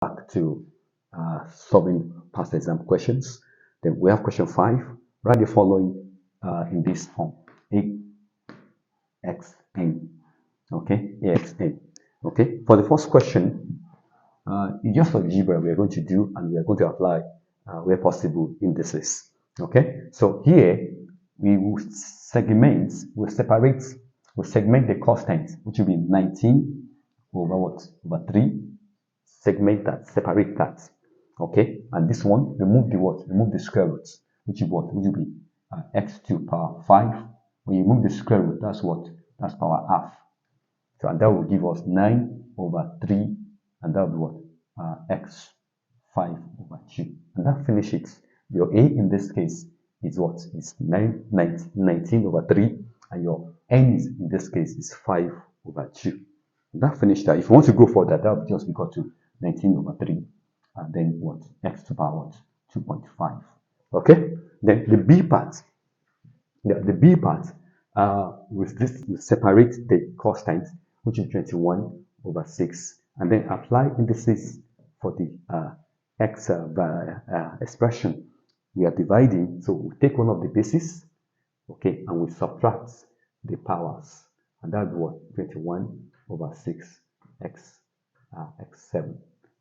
back to solving past exam questions. Then we have question 5. Write the following in this form: AXN. Okay, AXN. Okay, for the first question, it's just algebra we are going to do, and we are going to apply where possible indices. Okay, so here we will segment the constant, which will be 19 over what? Over 3. Segment that, separate that. Okay, and this one, remove the what? Remove the square root, which is what? Which will be x to power 5. When you remove the square root, that's what? That's power half. So, and that will give us 9 over 3, and that will be what? X 5 over 2. And that finishes. Your A in this case is what? Is 19 over 3, and your N is, in this case, is 5 over 2. And that finished that. If you want to go further, that will just be equal to 19 over 3, and then what? X to power what? 2.5. Okay? Then the B part, the B part, with this, we separate the constant, which is 21 over 6, and then apply indices for the x expression. We are dividing, so we take one of the bases, okay, and we subtract the powers, and that's what? 21 over 6 x x7.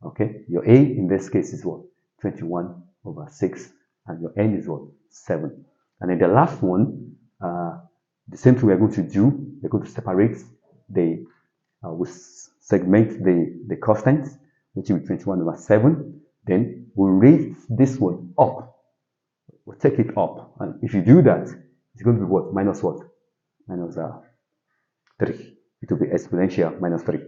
Okay, your A in this case is what? 21 over 6, and your N is what? 7. And then the last one, the same thing we're going to do. We're going to separate the, we segment the constant, which will be 21 over 7. Then we'll raise this one up. We'll take it up. And if you do that, it's going to be what? Minus what? Minus 3. It will be exponential minus 3.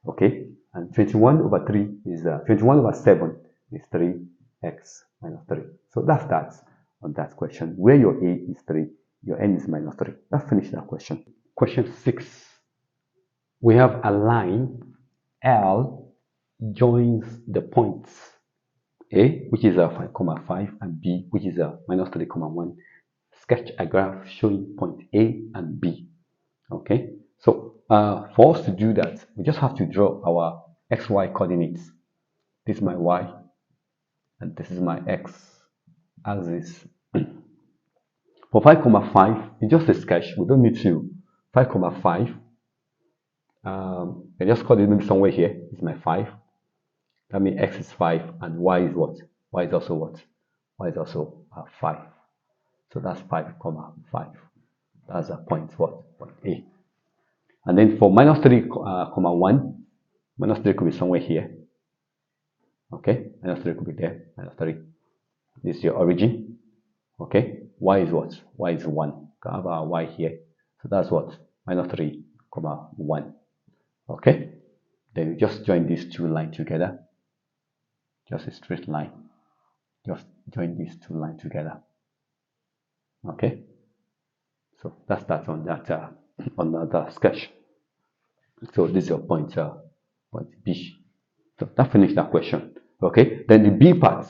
Okay? And 21 over 3 is 21 over 7 is 3x minus 3. So that's that on that question. Where your A is 3, your N is minus 3. That finished that question. Question 6. We have a line L joins the points A, which is 5, 5, and B, which is minus 3, 1. Sketch a graph showing point A and B. Okay? So for us to do that, we just have to draw our xy coordinates. This is my y, and this is my x axis. For 5, 5, it's just a sketch. We don't need to 5, 5. I just call it maybe somewhere here. It's my 5. That means x is 5, and y is what? Y is also what? Y is also 5. So that's 5, 5. That's a point what? Point A. And then for minus 3, 1, minus 3 could be somewhere here. Okay, minus 3 could be there. Minus 3. This is your origin. Okay, y is what? Y is 1. Can have our y here. So that's what? Minus 3, 1. Okay, then you just join these two lines together. Just a straight line. Just join these two lines together. Okay, so that's that on that on that sketch. So this is your point B. So that finished that question. Okay, then the B part.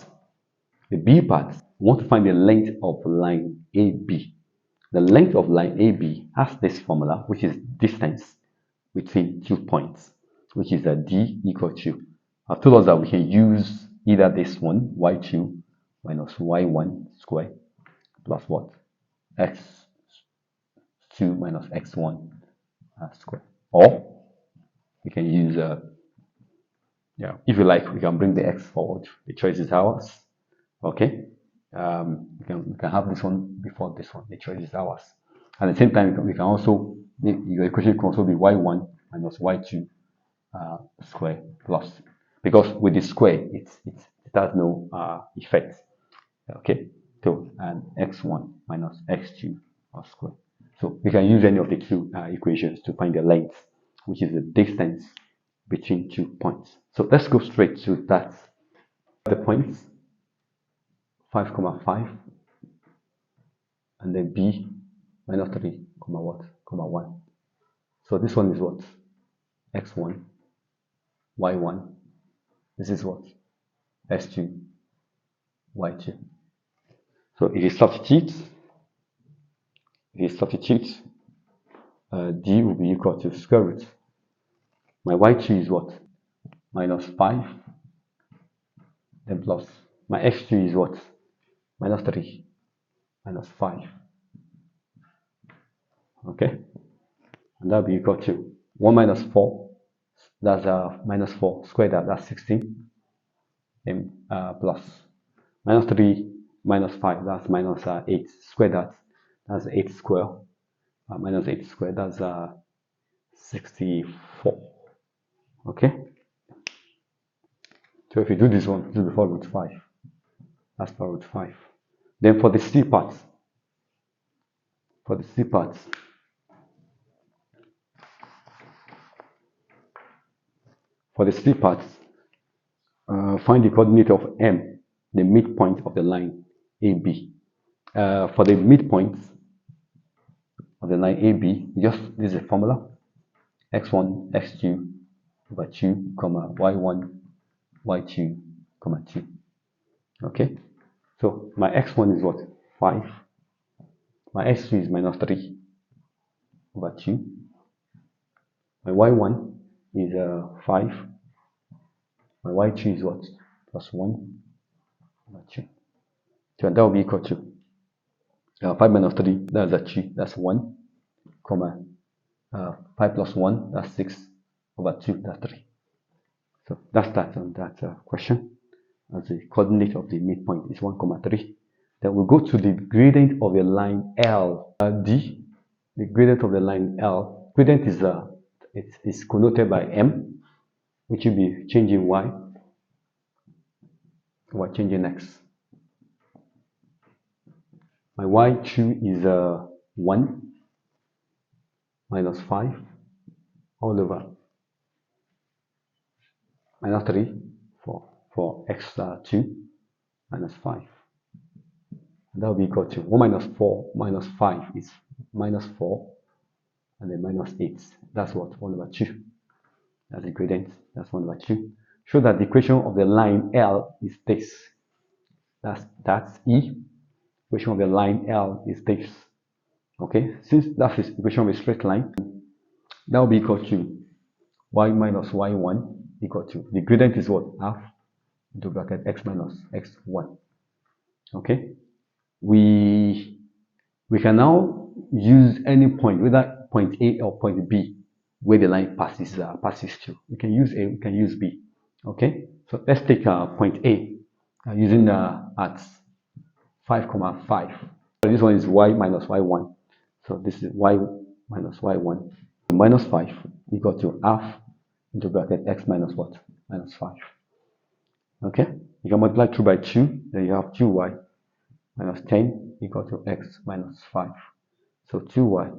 The B part, we want to find the length of line AB. The length of line AB has this formula, which is distance between 2 points, which is a D equal to. I've told us that we can use either this one, y2 minus y1 square, plus what? x2 minus x1 square. Or we can use, if you like, we can bring the x forward. The choice is ours. Okay, we can have this one before this one. The choice is ours. At the same time, we can also, your equation can also be y1 minus y2 square plus, because with the square, it has no effect. Okay, so and x1 minus x2 square. So we can use any of the two equations to find the length, which is the distance between 2 points. So let's go straight to that. The points 5, 5, and then B minus 3, what? 1. So this one is what? X1, Y1. This is what? S2, Y2. So if you substitute, D will be equal to square root. My y2 is what? Minus 5 then plus my x2 is what? Minus 3 minus 5. Okay, and that will be equal to 1 minus 4, that's minus 4 square that, that's 16, then plus minus 3 minus 5, that's minus 8 square that, that's 8 square, minus 8 square, that's 64. Okay, so if you do this one, this will be 4 root 5, that's 4 root 5. Then for the C parts, for the C parts, find the coordinate of M, the midpoint of the line AB. For the midpoint of the line AB, just this is a formula: x1, x2 over 2, comma y1, y2, comma 2. Okay, so my x1 is what? 5. My x2 is minus 3 over 2. My y1 is 5. My y2 is what? Plus 1 over 2. So that will be equal to 5 minus 3, that's a 2, that's 1, comma 5 plus 1, that's 6, over 2, that's 3. So that's that on that question. As the coordinate of the midpoint is 1, 3. Then we'll go to the gradient of a line L. D, the gradient of the line L. Gradient is it is connoted by M, which will be changing Y, or changing X. My y2 is 1 minus 5 all over minus 3 for x2 minus 5. And that will be equal to 1 minus 4 minus 5 is minus 4, and then minus 8. That's what? 1 over 2. That's the gradient. That's 1 over 2. Show that the equation of the line L is this. That's E. Equation of the line L is this. Okay, since that is equation of a straight line, that will be equal to y minus y1 equal to, the gradient is what? Half into bracket x minus x1. Okay, we can now use any point, whether point A or point B, where the line passes to. We can use A, we can use B. Okay, so let's take point A using at 5, 5. So this one is y minus y1. So this is y minus y1. Minus 5 equal to half into bracket x minus what? Minus 5. Okay, you can multiply 2 by 2, then you have 2y minus 10 equal to x minus 5. So 2y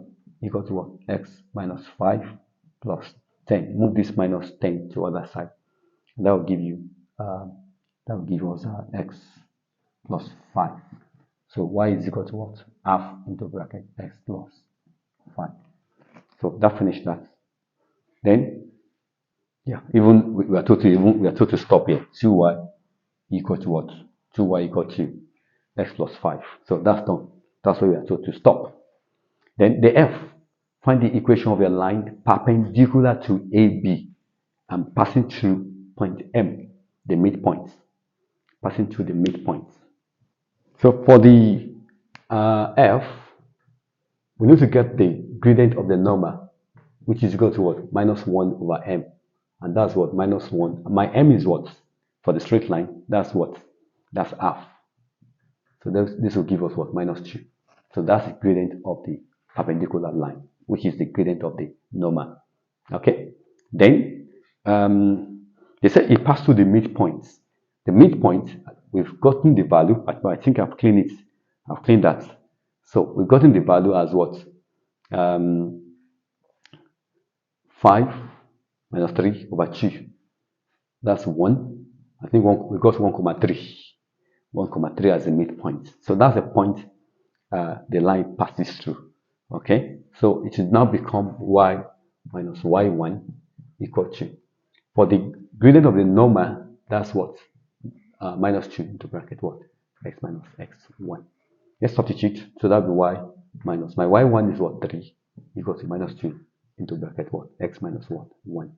equal to what? X minus 5 plus 10. Move this minus 10 to other side. And that will give you us x plus 5. So y is equal to what? Half into bracket x plus 5. So that finished that. Then, yeah, even we are told to stop here. 2y equal to what? 2y equal to x plus 5. So that's done. That's why we are told to stop. Then the F, find the equation of a line perpendicular to AB and passing through point M, the midpoint. Passing through the midpoint. So for the F, we need to get the gradient of the number, which is equal to what? Minus 1 over M. And that's what? Minus 1. My M is what? For the straight line, that's what? That's half. So this will give us what? Minus 2. So that's the gradient of the perpendicular line, which is the gradient of the normal. Okay? Then, they said it passed through the midpoints. The midpoint, we've gotten the value, I think I've cleaned it. I've cleaned that. So we've gotten the value as what? 5 minus 3 over 2. That's 1. I think we got 1,3. 1,3 as a midpoint. So that's the point the line passes through. Okay? So it should now become y minus y1 equal to. For the gradient of the normal, that's what? Minus 2 into bracket what? X minus x1. Let's substitute. So that will be y minus. My y1 is what? 3 equals to minus 2 into bracket what? X minus what? 1.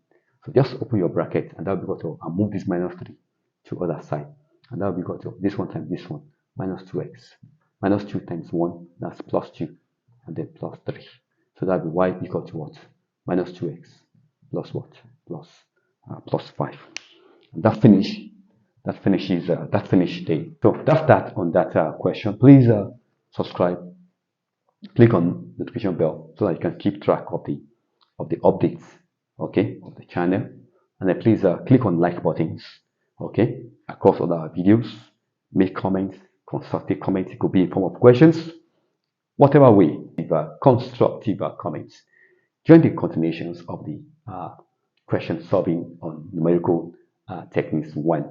So just open your bracket and that will be equal to, I'll move this minus 3 to other side. And that will be equal to this one times this one, minus 2x. Minus 2 times 1, that's plus 2, and then plus 3. So that will be y equal to what? Minus 2x plus what? Plus 5. And that finishes the. So that's that on that question. Please subscribe, click on the notification bell so that you can keep track of the updates, okay, of the channel. And then please click on like buttons, okay, across all our videos. Make comments, constructive comments. It could be in form of questions, whatever way. Constructive comments. Join the continuations of the question solving on numerical techniques 1.